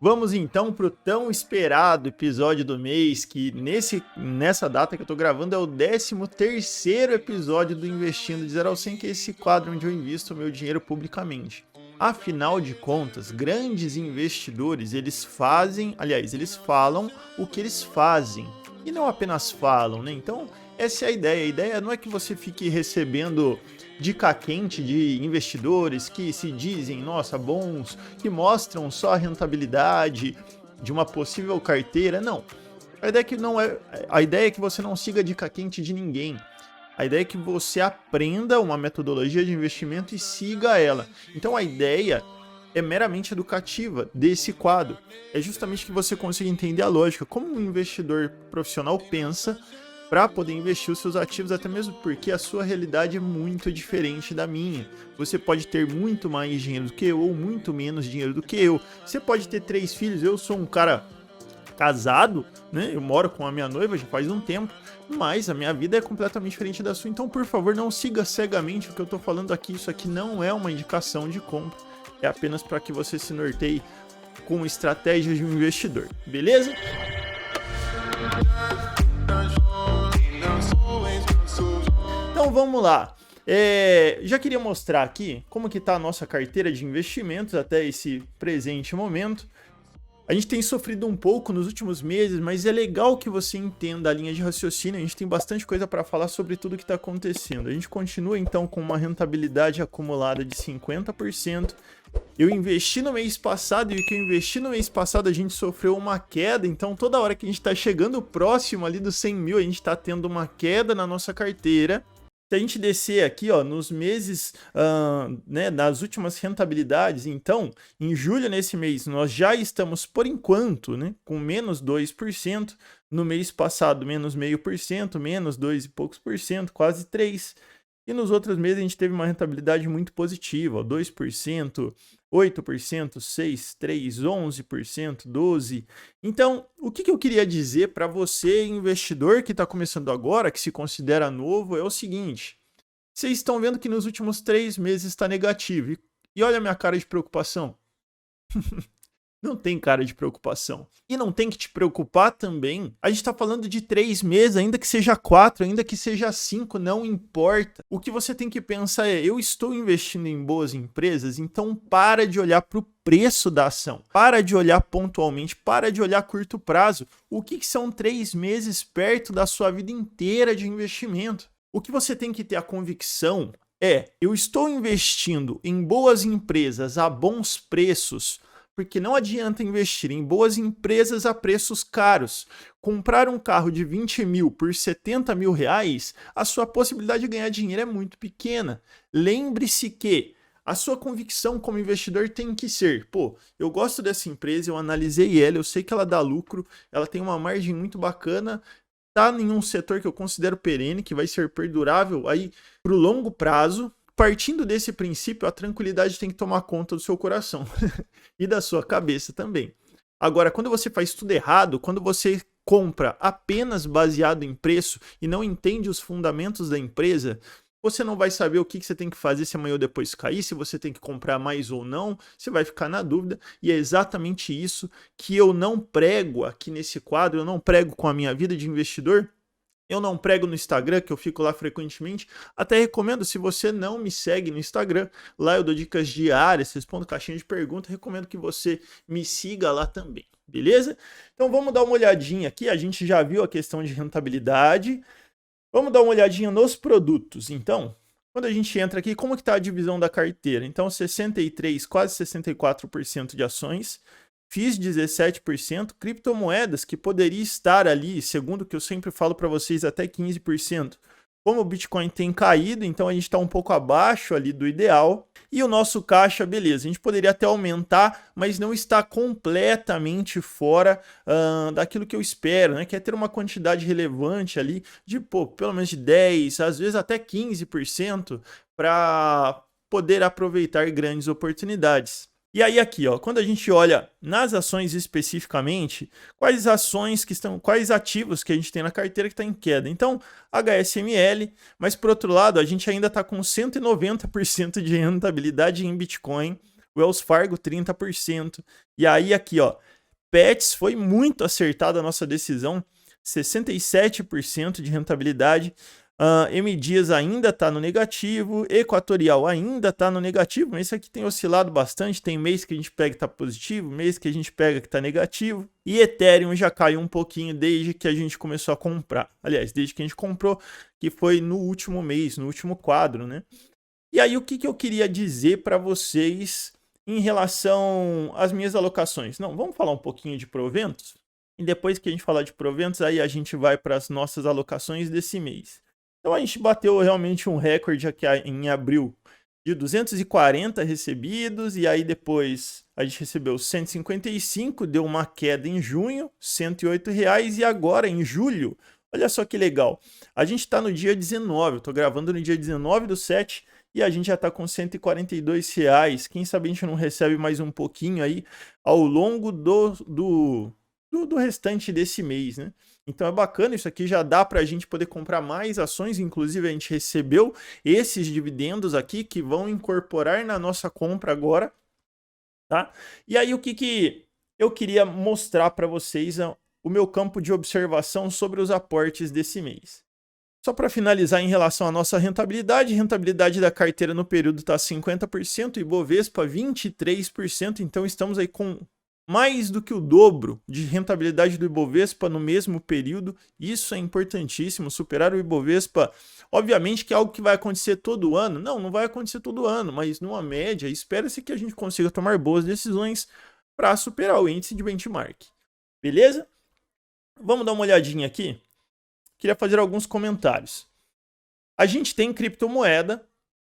Vamos então para o tão esperado episódio do mês, que nessa data que eu tô gravando é o 13º episódio do Investindo de 0 ao 100, que é esse quadro onde eu invisto o meu dinheiro publicamente. Afinal de contas, grandes investidores, eles falam o que eles fazem, e não apenas falam, né? Então, essa é a ideia. A ideia não é que você fique recebendo dica quente de investidores que se dizem, nossa, bons, que mostram só a rentabilidade de uma possível carteira. Não. A ideia é que você não siga a dica quente de ninguém. A ideia é que você aprenda uma metodologia de investimento e siga ela. Então a ideia é meramente educativa desse quadro. É justamente que você consiga entender a lógica, como um investidor profissional pensa para poder investir os seus ativos, até mesmo porque a sua realidade é muito diferente da minha. Você pode ter muito mais dinheiro do que eu ou muito menos dinheiro do que eu. Você pode ter 3 filhos, eu sou um cara casado, né? Eu moro com a minha noiva já faz um tempo, mas a minha vida é completamente diferente da sua. Então, por favor, não siga cegamente o que eu tô falando aqui. Isso aqui não é uma indicação de compra, é apenas para que você se norteie com estratégias de um investidor, beleza? Então vamos lá. Já queria mostrar aqui como que está a nossa carteira de investimentos até esse presente momento. A gente tem sofrido um pouco nos últimos meses, mas é legal que você entenda a linha de raciocínio. A gente tem bastante coisa para falar sobre tudo que está acontecendo. A gente continua então com uma rentabilidade acumulada de 50%. Eu investi no mês passado e o que eu investi no mês passado a gente sofreu uma queda. Então toda hora que a gente está chegando próximo ali dos 100 mil, a gente está tendo uma queda na nossa carteira. Se a gente descer aqui, ó, nos meses, né, nas últimas rentabilidades, então, em julho nesse mês, nós já estamos, por enquanto, né, com menos 2%, no mês passado, menos 0,5%, menos 2 e poucos por cento, quase 3%. E nos outros meses a gente teve uma rentabilidade muito positiva, ó, 2%, 8%, 6%, 3%, 11%, 12%. Então, o que eu queria dizer para você, investidor que está começando agora, que se considera novo, é o seguinte. Vocês estão vendo que nos últimos 3 meses está negativo. E olha a minha cara de preocupação. Não tem cara de preocupação. E não tem que te preocupar também. A gente está falando de 3 meses, ainda que seja 4, ainda que seja 5, não importa. O que você tem que pensar é, eu estou investindo em boas empresas, então para de olhar para o preço da ação. Para de olhar pontualmente, para de olhar a curto prazo. O que são 3 meses perto da sua vida inteira de investimento? O que você tem que ter a convicção é, eu estou investindo em boas empresas a bons preços, porque não adianta investir em boas empresas a preços caros. Comprar um carro de 20 mil por 70 mil reais, a sua possibilidade de ganhar dinheiro é muito pequena. Lembre-se que a sua convicção como investidor tem que ser, pô, eu gosto dessa empresa, eu analisei ela, eu sei que ela dá lucro, ela tem uma margem muito bacana, tá em um setor que eu considero perene, que vai ser perdurável aí pro longo prazo. Partindo desse princípio, a tranquilidade tem que tomar conta do seu coração e da sua cabeça também. Agora, quando você faz tudo errado, quando você compra apenas baseado em preço e não entende os fundamentos da empresa, você não vai saber o que você tem que fazer se amanhã ou depois cair, se você tem que comprar mais ou não, você vai ficar na dúvida. E é exatamente isso que eu não prego aqui nesse quadro, eu não prego com a minha vida de investidor. Eu não prego no Instagram, que eu fico lá frequentemente. Até recomendo, se você não me segue no Instagram, lá eu dou dicas diárias, respondo caixinha de perguntas. Recomendo que você me siga lá também, beleza? Então vamos dar uma olhadinha aqui. A gente já viu a questão de rentabilidade. Vamos dar uma olhadinha nos produtos. Então, quando a gente entra aqui, como que está a divisão da carteira? Então, 63%, quase 64% de ações. FIIs 17%, criptomoedas que poderia estar ali, segundo o que eu sempre falo para vocês, até 15%. Como o Bitcoin tem caído, então a gente está um pouco abaixo ali do ideal. E o nosso caixa, beleza, a gente poderia até aumentar, mas não está completamente fora daquilo que eu espero, né? Que é ter uma quantidade relevante ali de, pelo menos de 10%, às vezes até 15%, para poder aproveitar grandes oportunidades. E aí aqui, ó, quando a gente olha nas ações especificamente, quais ativos que a gente tem na carteira que está em queda. Então, HSML, mas por outro lado, a gente ainda está com 190% de rentabilidade em Bitcoin, Wells Fargo 30%. E aí aqui, ó, Pets foi muito acertada a nossa decisão, 67% de rentabilidade. M Dias ainda está no negativo, Equatorial ainda está no negativo, mas esse aqui tem oscilado bastante, tem mês que a gente pega que está positivo, mês que a gente pega que está negativo, e Ethereum já caiu um pouquinho desde que a gente começou a comprar, aliás, desde que a gente comprou, que foi no último mês, no último quadro, né? E aí o que eu queria dizer para vocês em relação às minhas alocações? Não, vamos falar um pouquinho de proventos, e depois que a gente falar de proventos, aí a gente vai para as nossas alocações desse mês. Então a gente bateu realmente um recorde aqui em abril de 240 recebidos, e aí depois a gente recebeu 155, deu uma queda em junho, R$108, e agora em julho, olha só que legal, a gente está no dia 19, eu estou gravando no dia 19/7, e a gente já está com R$142, quem sabe a gente não recebe mais um pouquinho aí ao longo do restante desse mês, né? Então é bacana, isso aqui já dá para a gente poder comprar mais ações, inclusive a gente recebeu esses dividendos aqui que vão incorporar na nossa compra agora, tá? E aí o que eu queria mostrar para vocês o meu campo de observação sobre os aportes desse mês. Só para finalizar em relação à nossa rentabilidade da carteira no período está 50%, Ibovespa 23%, então estamos aí com mais do que o dobro de rentabilidade do Ibovespa no mesmo período. Isso é importantíssimo, superar o Ibovespa, obviamente que é algo que vai acontecer todo ano. Não vai acontecer todo ano, mas numa média, espera-se que a gente consiga tomar boas decisões para superar o índice de benchmark. Beleza? Vamos dar uma olhadinha aqui. Queria fazer alguns comentários. A gente tem criptomoeda,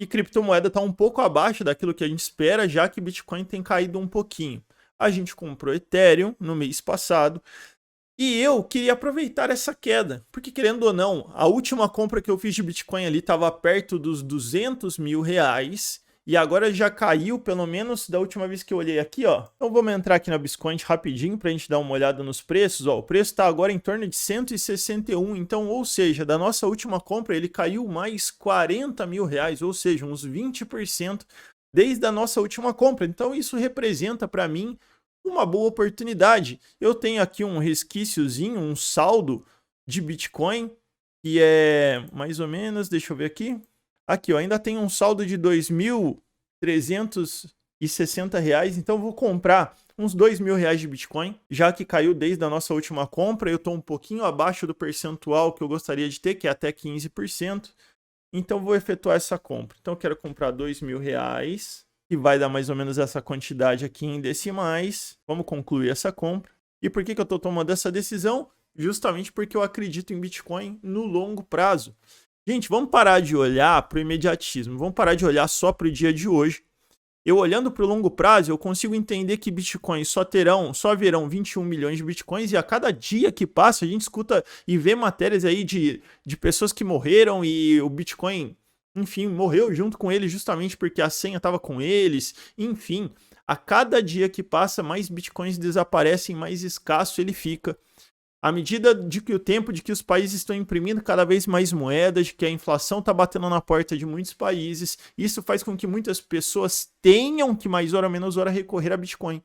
e criptomoeda está um pouco abaixo daquilo que a gente espera, já que Bitcoin tem caído um pouquinho. A gente comprou Ethereum no mês passado e eu queria aproveitar essa queda, porque querendo ou não, a última compra que eu fiz de Bitcoin ali estava perto dos R$200 mil e agora já caiu, pelo menos da última vez que eu olhei aqui, ó. Então vamos entrar aqui na Biscoint rapidinho para a gente dar uma olhada nos preços, ó. O preço está agora em torno de 161, então, ou seja, da nossa última compra ele caiu mais R$40 mil, ou seja, uns 20%. Desde a nossa última compra, então isso representa para mim uma boa oportunidade. Eu tenho aqui um resquíciozinho, um saldo de Bitcoin, que é mais ou menos, deixa eu ver aqui. Aqui, ó, ainda tem um saldo de R$2.360, então eu vou comprar uns R$2.000 de Bitcoin, já que caiu desde a nossa última compra. Eu estou um pouquinho abaixo do percentual que eu gostaria de ter, que é até 15%. Então vou efetuar essa compra. Então eu quero comprar R$2.000, que vai dar mais ou menos essa quantidade aqui em decimais. Vamos concluir essa compra. E por que eu estou tomando essa decisão? Justamente porque eu acredito em Bitcoin no longo prazo. Gente, vamos parar de olhar para o imediatismo. Vamos parar de olhar só para o dia de hoje. Eu olhando para o longo prazo, eu consigo entender que Bitcoin só haverão 21 milhões de Bitcoins, e a cada dia que passa a gente escuta e vê matérias aí de pessoas que morreram e o Bitcoin, enfim, morreu junto com eles justamente porque a senha estava com eles. Enfim, a cada dia que passa mais Bitcoins desaparecem, mais escasso ele fica. À medida de que o tempo de que os países estão imprimindo cada vez mais moedas, de que a inflação está batendo na porta de muitos países, isso faz com que muitas pessoas tenham que mais hora menos hora recorrer a Bitcoin.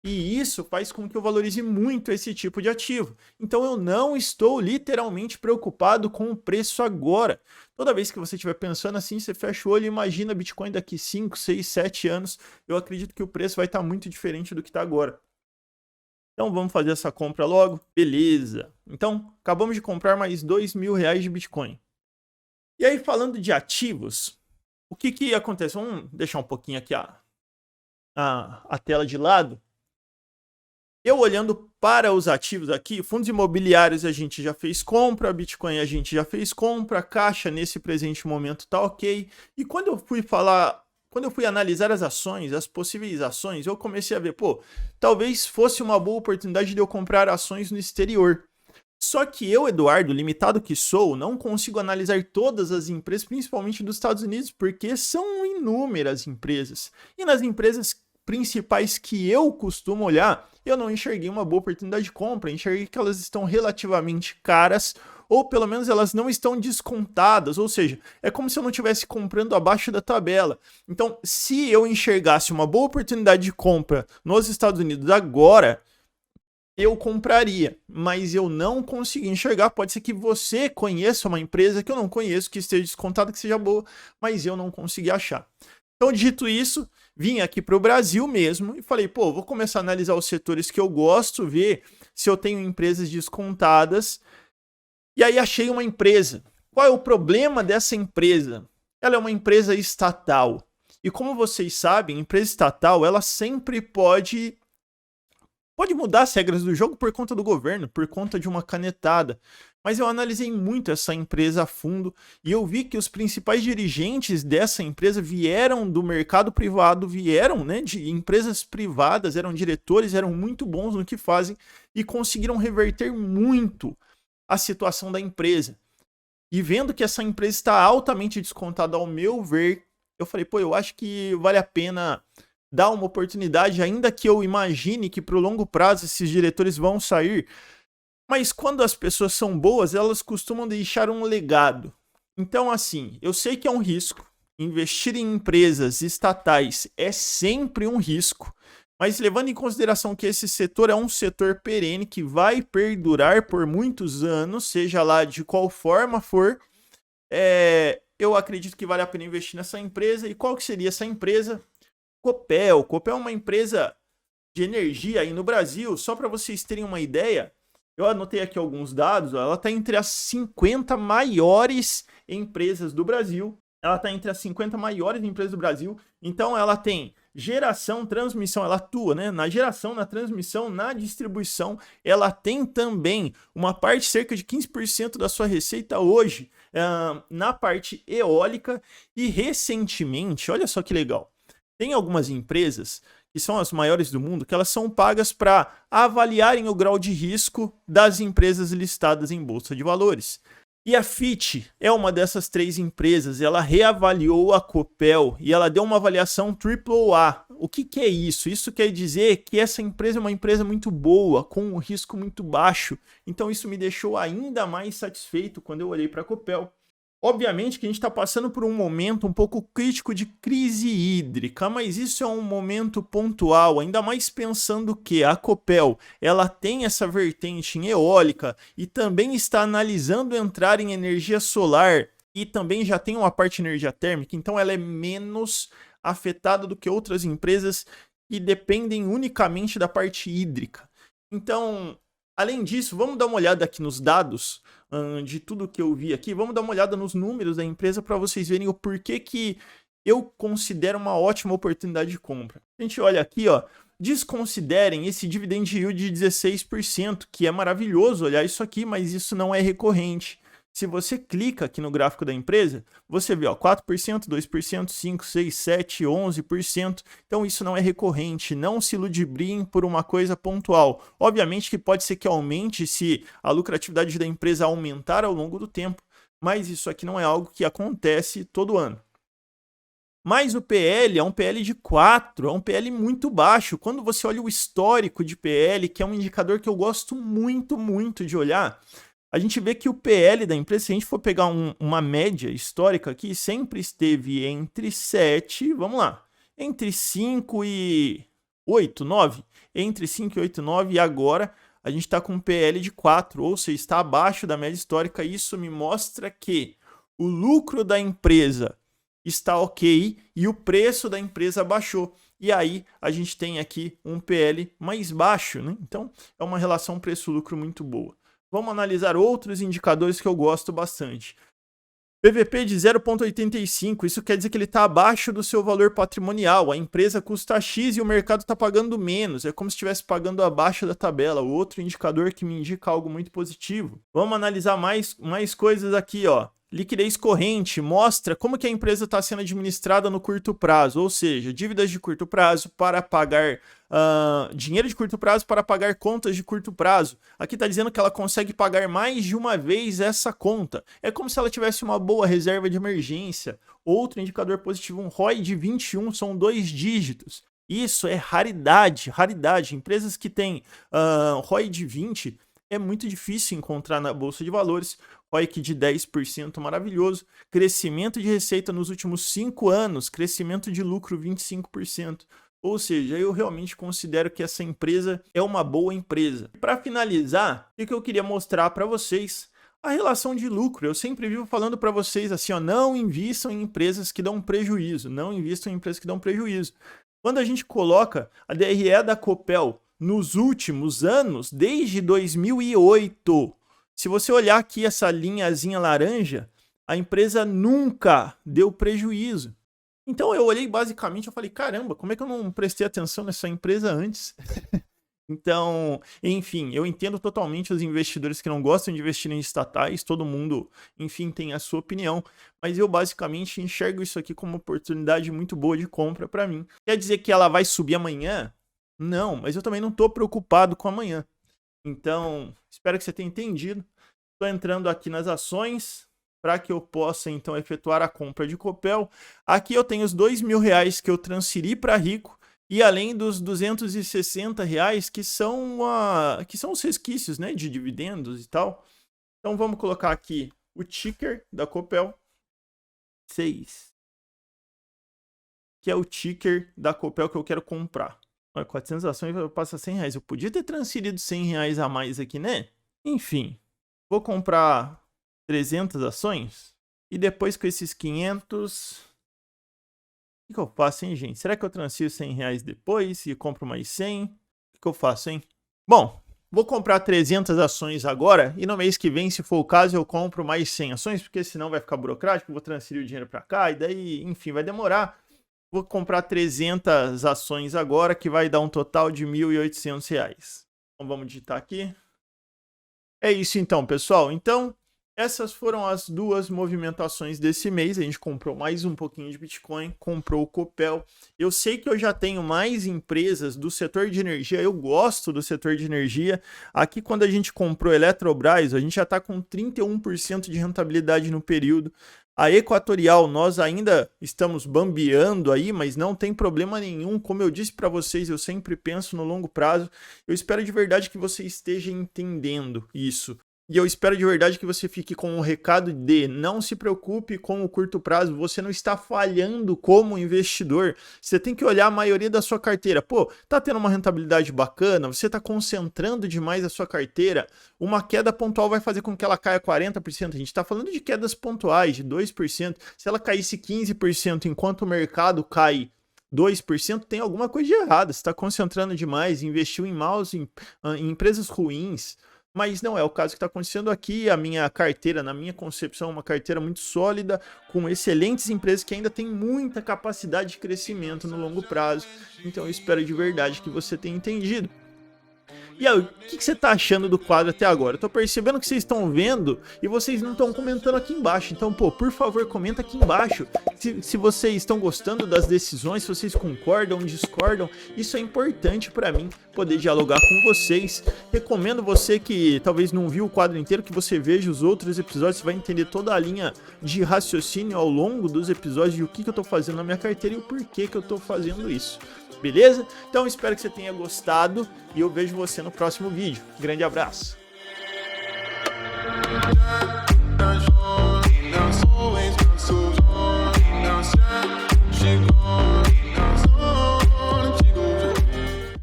E isso faz com que eu valorize muito esse tipo de ativo. Então eu não estou literalmente preocupado com o preço agora. Toda vez que você estiver pensando assim, você fecha o olho e imagina Bitcoin daqui 5, 6, 7 anos. Eu acredito que o preço vai estar muito diferente do que está agora. Então vamos fazer essa compra logo? Beleza. Então, acabamos de comprar mais R$2.000 de Bitcoin. E aí, falando de ativos, o que acontece? Vamos deixar um pouquinho aqui a tela de lado. Eu olhando para os ativos aqui, fundos imobiliários a gente já fez compra, Bitcoin a gente já fez compra, Caixa nesse presente momento tá ok. E quando eu fui analisar as ações, as possíveis ações, eu comecei a ver, talvez fosse uma boa oportunidade de eu comprar ações no exterior. Só que eu, Eduardo, limitado que sou, não consigo analisar todas as empresas, principalmente dos Estados Unidos, porque são inúmeras empresas. E nas empresas principais que eu costumo olhar, eu não enxerguei uma boa oportunidade de compra, enxerguei que elas estão relativamente caras, ou pelo menos elas não estão descontadas, ou seja, é como se eu não estivesse comprando abaixo da tabela. Então, se eu enxergasse uma boa oportunidade de compra nos Estados Unidos agora, eu compraria, mas eu não consegui enxergar. Pode ser que você conheça uma empresa que eu não conheço, que esteja descontada, que seja boa, mas eu não consegui achar. Então, dito isso, vim aqui para o Brasil mesmo e falei, pô, vou começar a analisar os setores que eu gosto, ver se eu tenho empresas descontadas. E aí achei uma empresa. Qual é o problema dessa empresa? Ela é uma empresa estatal. E como vocês sabem, empresa estatal, ela sempre pode mudar as regras do jogo por conta do governo, por conta de uma canetada. Mas eu analisei muito essa empresa a fundo e eu vi que os principais dirigentes dessa empresa vieram do mercado privado, vieram, né, de empresas privadas, eram diretores, eram muito bons no que fazem e conseguiram reverter muito a situação da empresa. E vendo que essa empresa está altamente descontada ao meu ver, eu falei, pô, eu acho que vale a pena dar uma oportunidade, ainda que eu imagine que pro longo prazo esses diretores vão sair. Mas quando as pessoas são boas, elas costumam deixar um legado. Então, assim, eu sei que é um risco. Investir em empresas estatais é sempre um risco. Mas levando em consideração que esse setor é um setor perene que vai perdurar por muitos anos, seja lá de qual forma for, eu acredito que vale a pena investir nessa empresa. E qual que seria essa empresa? Copel. Copel é uma empresa de energia aí no Brasil. Só para vocês terem uma ideia, eu anotei aqui alguns dados. Ela está entre as 50 maiores empresas do Brasil. Ela está entre as 50 maiores empresas do Brasil. Então ela tem geração, transmissão, ela atua, né, na geração, na transmissão, na distribuição. Ela tem também uma parte, cerca de 15% da sua receita hoje, na parte eólica. E recentemente, olha só que legal, tem algumas empresas que são as maiores do mundo, que elas são pagas para avaliarem o grau de risco das empresas listadas em bolsa de valores. E a Fitch é uma dessas 3 empresas. Ela reavaliou a Copel e ela deu uma avaliação AAA. O que é isso? Isso quer dizer que essa empresa é uma empresa muito boa, com um risco muito baixo. Então isso me deixou ainda mais satisfeito quando eu olhei para a Copel. Obviamente que a gente está passando por um momento um pouco crítico de crise hídrica, mas isso é um momento pontual, ainda mais pensando que a Copel ela tem essa vertente em eólica e também está analisando entrar em energia solar e também já tem uma parte de energia térmica, então ela é menos afetada do que outras empresas que dependem unicamente da parte hídrica. Então, além disso, vamos dar uma olhada aqui nos dados de tudo que eu vi aqui. Vamos dar uma olhada nos números da empresa para vocês verem o porquê que eu considero uma ótima oportunidade de compra. A gente olha aqui, ó, desconsiderem esse dividend yield de 16%, que é maravilhoso olhar isso aqui, mas isso não é recorrente. Se você clica aqui no gráfico da empresa, você vê, ó, 4%, 2%, 5%, 6%, 7%, 11%. Então isso não é recorrente, não se ludibriem por uma coisa pontual. Obviamente que pode ser que aumente se a lucratividade da empresa aumentar ao longo do tempo, mas isso aqui não é algo que acontece todo ano. Mas o PL é um PL de 4, é um PL muito baixo. Quando você olha o histórico de PL, que é um indicador que eu gosto muito, muito de olhar, a gente vê que o PL da empresa, se a gente for pegar uma média histórica aqui, sempre esteve entre 7, vamos lá, entre 5 e 8, 9, entre 5 e 8, 9, e agora a gente está com um PL de 4, ou seja, está abaixo da média histórica. Isso me mostra que o lucro da empresa está ok e o preço da empresa baixou. E aí a gente tem aqui um PL mais baixo, né? Então é uma relação preço-lucro muito boa. Vamos analisar outros indicadores que eu gosto bastante. PVP de 0,85, isso quer dizer que ele está abaixo do seu valor patrimonial. A empresa custa X e o mercado está pagando menos. É como se estivesse pagando abaixo da tabela. Outro indicador que me indica algo muito positivo. Vamos analisar mais coisas aqui, ó. Liquidez corrente mostra como que a empresa está sendo administrada no curto prazo, ou seja, dívidas de curto prazo para pagar dinheiro de curto prazo para pagar contas de curto prazo. Aqui está dizendo que ela consegue pagar mais de uma vez essa conta. É como se ela tivesse uma boa reserva de emergência. Outro indicador positivo, um ROI de 21, são 2 dígitos. Isso é raridade, raridade. Empresas que têm ROI de 20 é muito difícil encontrar na Bolsa de Valores. ROIC de 10%, maravilhoso. Crescimento de receita nos últimos 5 anos, crescimento de lucro 25%. Ou seja, eu realmente considero que essa empresa é uma boa empresa. Para finalizar, o que eu queria mostrar para vocês? A relação de lucro. Eu sempre vivo falando para vocês assim, ó, não invistam em empresas que dão prejuízo, não invistam em empresas que dão prejuízo. Quando a gente coloca a DRE da Copel nos últimos anos, desde 2008, se você olhar aqui essa linhazinha laranja, a empresa nunca deu prejuízo. Então eu olhei basicamente, eu falei, caramba, como é que eu não prestei atenção nessa empresa antes? Então, enfim, eu entendo totalmente os investidores que não gostam de investir em estatais, todo mundo, enfim, tem a sua opinião, mas eu basicamente enxergo isso aqui como uma oportunidade muito boa de compra para mim. Quer dizer que ela vai subir amanhã? Não, mas eu também não estou preocupado com amanhã. Então, espero que você tenha entendido. Estou entrando aqui nas ações para que eu possa, então, efetuar a compra de Copel. Aqui eu tenho os R$2.000 que eu transferi para Rico, e além dos R$260 que são os resquícios, né, de dividendos e tal. Então vamos colocar aqui o ticker da Copel 6, que é o ticker da Copel que eu quero comprar. 400 ações passa R$100. Eu podia ter transferido R$100 a mais aqui, né? Enfim, vou comprar 300 ações e depois com esses 500... O que eu faço, hein, gente? Será que eu transfiro R$100 depois e compro mais 100? O que eu faço, hein? Bom, vou comprar 300 ações agora e no mês que vem, se for o caso, eu compro mais 100 ações, porque senão vai ficar burocrático, vou transferir o dinheiro para cá e daí, enfim, vai demorar. Vou comprar 300 ações agora, que vai dar um total de R$1.800. Então vamos digitar aqui. É isso então, pessoal. Então, essas foram as duas movimentações desse mês. A gente comprou mais um pouquinho de Bitcoin, comprou o Copel. Eu sei que eu já tenho mais empresas do setor de energia, eu gosto do setor de energia. Aqui, quando a gente comprou Eletrobras, a gente já está com 31% de rentabilidade no período. A Equatorial, nós ainda estamos bambeando aí, mas não tem problema nenhum. Como eu disse para vocês, eu sempre penso no longo prazo. Eu espero de verdade que você esteja entendendo isso. E eu espero de verdade que você fique com o recado de não se preocupe com o curto prazo, você não está falhando como investidor. Você tem que olhar a maioria da sua carteira. Pô, tá tendo uma rentabilidade bacana, você está concentrando demais a sua carteira, uma queda pontual vai fazer com que ela caia 40%. A gente está falando de quedas pontuais, de 2%. Se ela caísse 15% enquanto o mercado cai 2%, tem alguma coisa de errado. Você está concentrando demais, investiu em em empresas ruins. Mas não é o caso que está acontecendo aqui. A minha carteira, na minha concepção, é uma carteira muito sólida, com excelentes empresas que ainda têm muita capacidade de crescimento no longo prazo. Então eu espero de verdade que você tenha entendido. E aí, o que você está achando do quadro até agora? Eu tô percebendo que vocês estão vendo e vocês não estão comentando aqui embaixo. Então, pô, por favor, comenta aqui embaixo se vocês estão gostando das decisões, se vocês concordam, discordam. Isso é importante para mim, poder dialogar com vocês. Recomendo você que talvez não viu o quadro inteiro, que você veja os outros episódios. Você vai entender toda a linha de raciocínio ao longo dos episódios de o que eu tô fazendo na minha carteira e o porquê que eu tô fazendo isso. Beleza? Então espero que você tenha gostado e eu vejo você no próximo vídeo. Grande abraço!